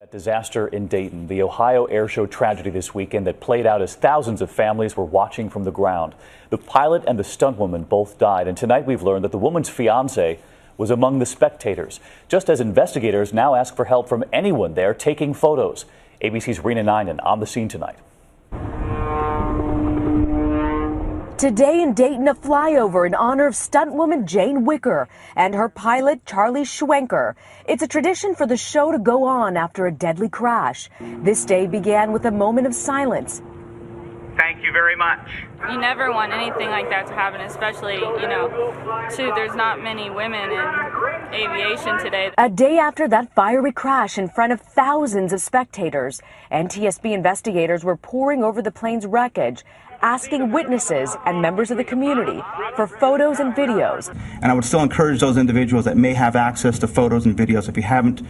That disaster in Dayton, the Ohio air show tragedy this weekend that played out as thousands of families were watching from the ground. The pilot and the stunt woman both died, and tonight we've learned that the woman's fiance was among the spectators, just as investigators now ask for help from anyone there taking photos. ABC's Rena Ninen on the scene tonight. Today in Dayton, a flyover in honor of stunt woman Jane Wicker and her pilot Charlie Schwenker. It's a tradition for the show to go on after a deadly crash. This day began with a moment of silence. Thank you very much. You never want anything like that to happen, especially, there's not many women in aviation today. A day after that fiery crash in front of thousands of spectators, NTSB investigators were poring over the plane's wreckage, asking witnesses and members of the community for photos and videos. And I would still encourage those individuals that may have access to photos and videos, if you haven't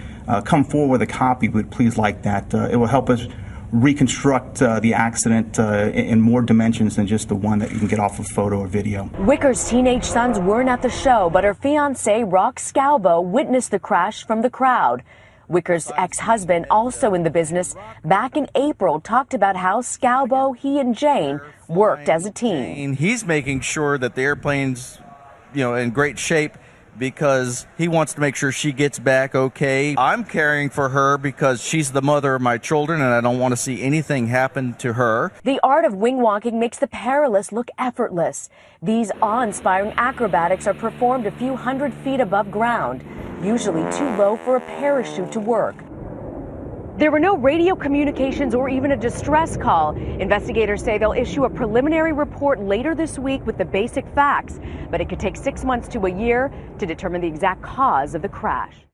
come forward with a copy, would please like that. It will help us reconstruct the accident in more dimensions than just the one that you can get off of photo or video. Wicker's teenage sons weren't at the show, but her fiancé, Rock Scalbo, witnessed the crash from the crowd. Wicker's ex-husband, also in the business, back in April talked about how Scalbo, he and Jane worked as a team. He's making sure that the airplane's, in great shape because he wants to make sure she gets back okay. I'm caring for her because she's the mother of my children and I don't want to see anything happen to her. The art of wing walking makes the perilous look effortless. These awe-inspiring acrobatics are performed a few hundred feet above ground, usually too low for a parachute to work. There were no radio communications or even a distress call. Investigators say they'll issue a preliminary report later this week with the basic facts, but it could take 6 months to a year to determine the exact cause of the crash.